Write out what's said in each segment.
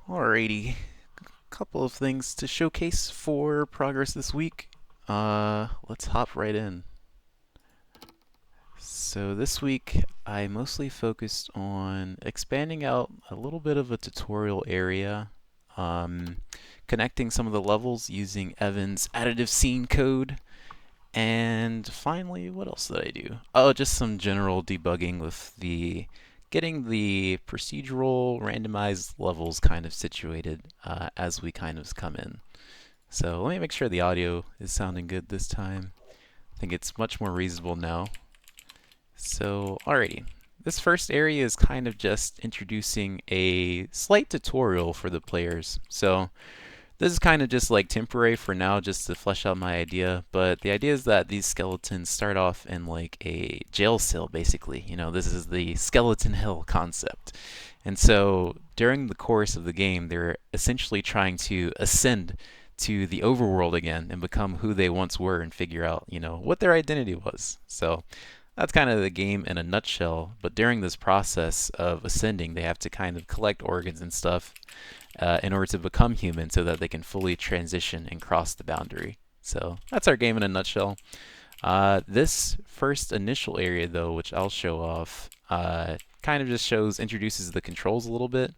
Alrighty, couple of things to showcase for progress this week. Let's hop right in. So this week I mostly focused on expanding out a little bit of a tutorial area, um, connecting some of the levels using Evan's additive scene code, and finally, what else did I do? Oh, just some general debugging with the getting the procedural randomized levels kind of situated as we kind of come in. So let me make sure the audio is sounding good this time. I think it's much more reasonable now. So, alrighty. This first area is kind of just introducing a slight tutorial for the players. So this is kind of just like temporary for now, just to flesh out my idea. But the idea is that these skeletons start off in like a jail cell, basically. You know, this is the skeleton hell concept. And so during the course of the game, they're essentially trying to ascend to the overworld again and become who they once were and figure out, what their identity was. So that's kind of the game in a nutshell. But during this process of ascending, they have to kind of collect organs and stuff in order to become human so that they can fully transition and cross the boundary. So that's our game in a nutshell. This first initial area, though, which I'll show off, kind of just introduces the controls a little bit.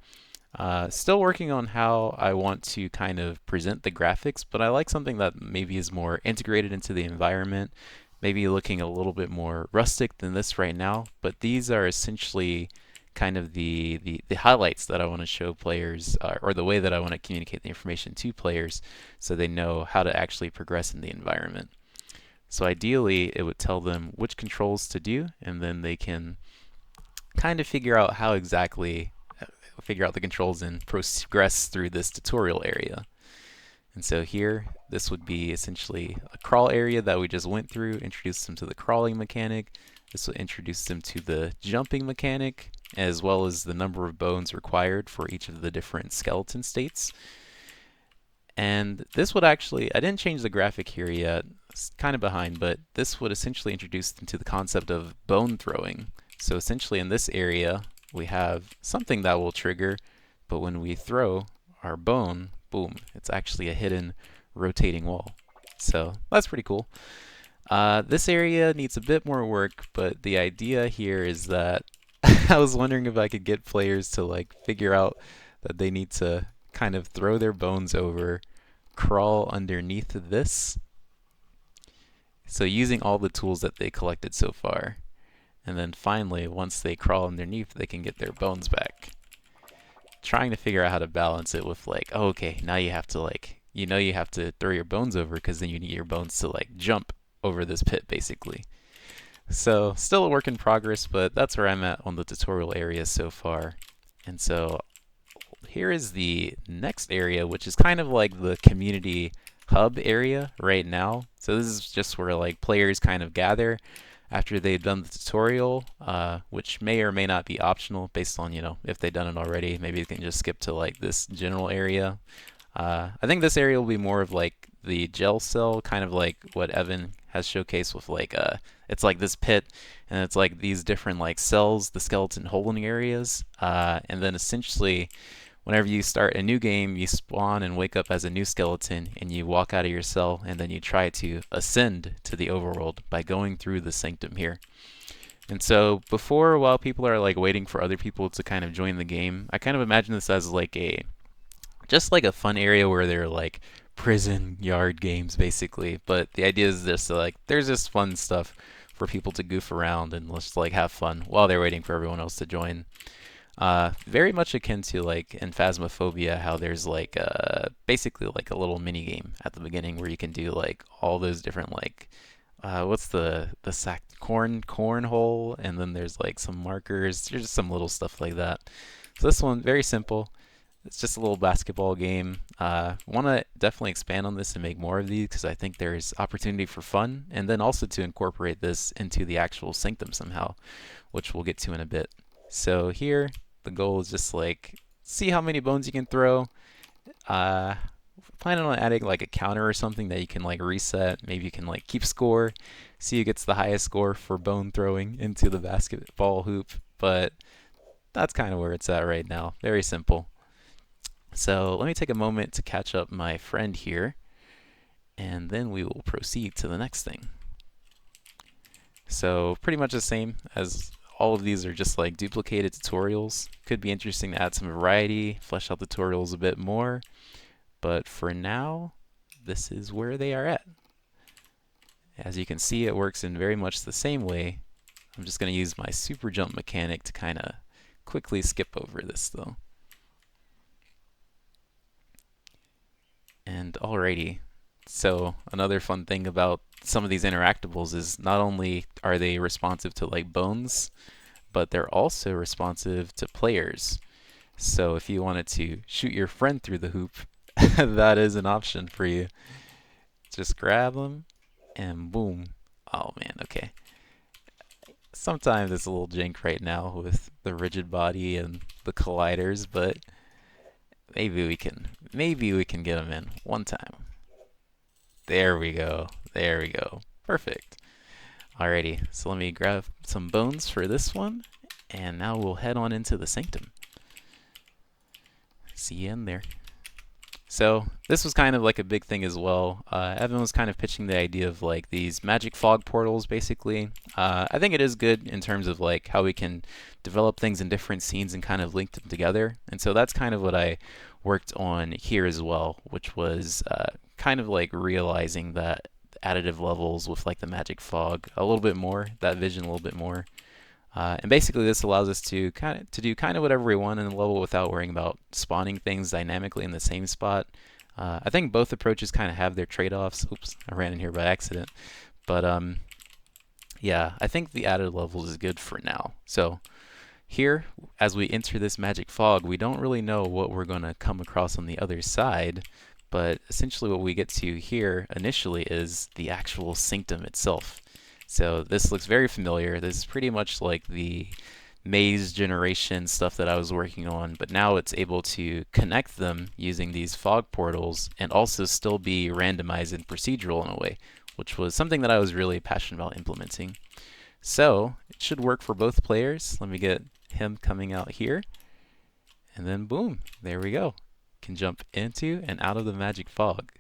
Still working on how I want to kind of present the graphics, but I like something that maybe is more integrated into the environment, maybe looking a little bit more rustic than this right now. But these are essentially kind of the highlights that I want to show players, or the way that I want to communicate the information to players so they know how to actually progress in the environment. So ideally, it would tell them which controls to do, and then they can kind of figure out how exactly figure out the controls and progress through this tutorial area. And so here, this would be essentially a crawl area that we just went through, introduced them to the crawling mechanic. This will introduce them to the jumping mechanic, as well as the number of bones required for each of the different skeleton states. And this would actually, I didn't change the graphic here yet, it's kind of behind, but this would essentially introduce them to the concept of bone throwing. So essentially in this area, we have something that will trigger, but when we throw our bone, boom, it's actually a hidden rotating wall. So that's pretty cool. This area needs a bit more work, but the idea here is that I was wondering if I could get players to like figure out that they need to kind of throw their bones over, crawl underneath this. So using all the tools that they collected so far. And then finally, once they crawl underneath, they can get their bones back. Trying to figure out how to balance it with like, oh, okay, now you have to like, you have to throw your bones over because then you need your bones to like jump over this pit basically. So still a work in progress, but that's where I'm at on the tutorial area so far. And so here is the next area, which is kind of like the community hub area right now. So this is just where like players kind of gather after they've done the tutorial, which may or may not be optional based on, if they've done it already. Maybe you can just skip to like this general area. I think this area will be more of like the gel cell, kind of like what Evan has showcased with like, it's like this pit, and it's like these different like cells, the skeleton holding areas, and then essentially whenever you start a new game, you spawn and wake up as a new skeleton, and you walk out of your cell, and then you try to ascend to the overworld by going through the Sanctum here. And so before, while people are like waiting for other people to kind of join the game, I kind of imagine this as like just like a fun area where they're like prison yard games basically. But the idea is just like there's just fun stuff for people to goof around and just like have fun while they're waiting for everyone else to join. Very much akin to like in Phasmophobia, how there's like basically like a little mini game at the beginning where you can do like all those different like what's the sack cornhole, and then there's like some markers. There's just some little stuff like that. So this one very simple. It's just a little basketball game. Want to definitely expand on this and make more of these because I think there's opportunity for fun, and then also to incorporate this into the actual Sanctum somehow, which we'll get to in a bit. So here, the goal is just like see how many bones you can throw. Uh, Planning on adding like a counter or something that you can like reset. Maybe you can like keep score, see who gets the highest score for bone throwing into the basketball hoop. But that's kind of where it's at right now. Very simple. So let me take a moment to catch up my friend here, and then we will proceed to the next thing. So pretty much the same as all of these are just like duplicated tutorials. Could be interesting to add some variety, flesh out tutorials a bit more, but for now, this is where they are at. As you can see, it works in very much the same way. I'm just going to use my super jump mechanic to kind of quickly skip over this though. And alrighty, so another fun thing about some of these interactables is not only are they responsive to like bones, but they're also responsive to players. So if you wanted to shoot your friend through the hoop, that is an option for you. Just grab them and boom. Oh man, okay. Sometimes it's a little jank right now with the rigid body and the colliders, but maybe we can get them in one time. There we go. There we go. Perfect. Alrighty, so let me grab some bones for this one, and now we'll head on into the Sanctum. See you in there. So this was kind of like a big thing as well. Evan was kind of pitching the idea of like these magic fog portals, basically. I think it is good in terms of like how we can develop things in different scenes and kind of link them together. And so that's kind of what I worked on here as well, which was kind of like realizing that additive levels with like the magic fog a little bit more, that vision a little bit more. And basically this allows us to do kind of whatever we want in the level without worrying about spawning things dynamically in the same spot. I think both approaches kind of have their trade-offs. Oops, I ran in here by accident. But yeah, I think the added levels is good for now. So here, as we enter this magic fog, we don't really know what we're going to come across on the other side. But essentially what we get to here initially is the actual Sanctum itself. So this looks very familiar. This is pretty much like the maze generation stuff that I was working on, but now it's able to connect them using these fog portals and also still be randomized and procedural in a way, which was something that I was really passionate about implementing. So it should work for both players. Let me get him coming out here, and then boom, there we go. Can jump into and out of the magic fog.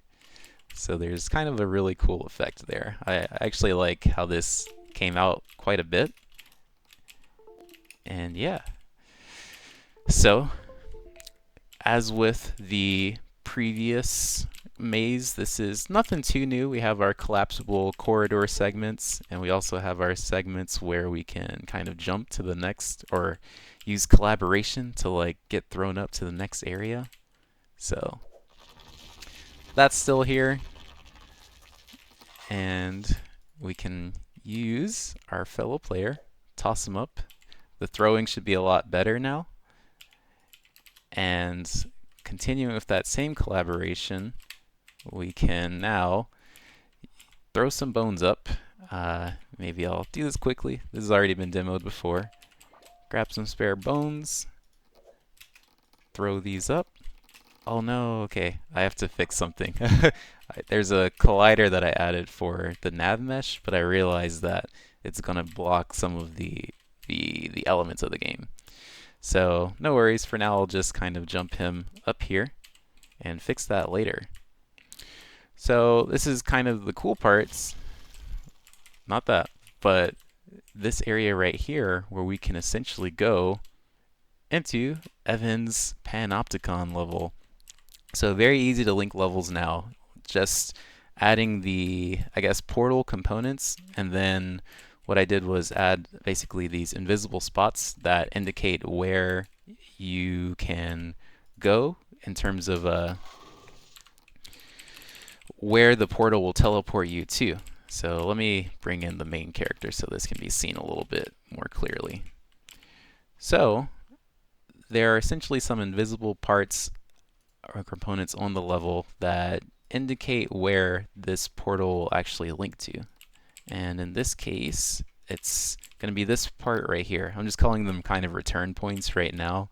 So there's kind of a really cool effect there. I actually like how this came out quite a bit. And yeah. So, as with the previous maze, this is nothing too new. We have our collapsible corridor segments, and we also have our segments where we can kind of jump to the next, or use collaboration to like get thrown up to the next area. So that's still here, and we can use our fellow player, toss him up. The throwing should be a lot better now, and continuing with that same collaboration, we can now throw some bones up. Maybe I'll do this quickly. This has already been demoed before. Grab some spare bones, throw these up. Oh no, okay, I have to fix something. There's a collider that I added for the nav mesh, but I realized that it's going to block some of the elements of the game. So no worries, for now I'll just kind of jump him up here and fix that later. So this is kind of the cool parts. Not that, but this area right here where we can essentially go into Evan's Panopticon level. So very easy to link levels now. Just adding the, I guess, portal components, and then what I did was add basically these invisible spots that indicate where you can go in terms of where the portal will teleport you to. So let me bring in the main character so this can be seen a little bit more clearly. So there are essentially some invisible parts or components on the level that indicate where this portal will actually link to. And in this case, it's going to be this part right here. I'm just calling them kind of return points right now.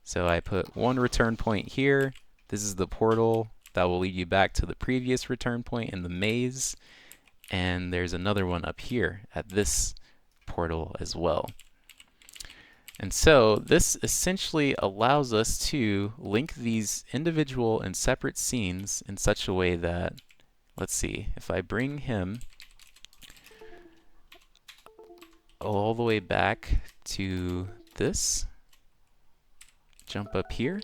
So I put one return point here. This is the portal that will lead you back to the previous return point in the maze. And there's another one up here at this portal as well. And so this essentially allows us to link these individual and separate scenes in such a way that, let's see, if I bring him all the way back to this, jump up here,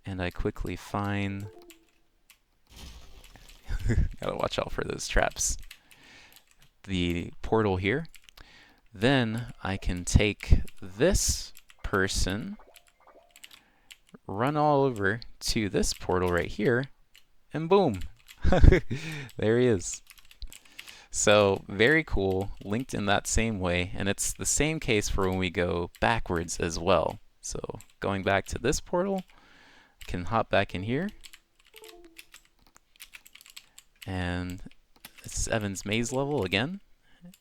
and I quickly find, gotta watch out for those traps, the portal here. Then I can take this person, run all over to this portal right here, and boom, there he is. So very cool, linked in that same way, and it's the same case for when we go backwards as well. So going back to this portal, I can hop back in here, and it's Evan's maze level again.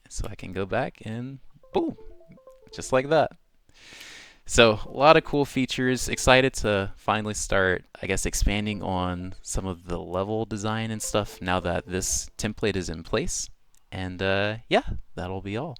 So I can go back and boom, just like that. So a lot of cool features. Excited to finally start, I guess, expanding on some of the level design and stuff now that this template is in place. And yeah, that'll be all.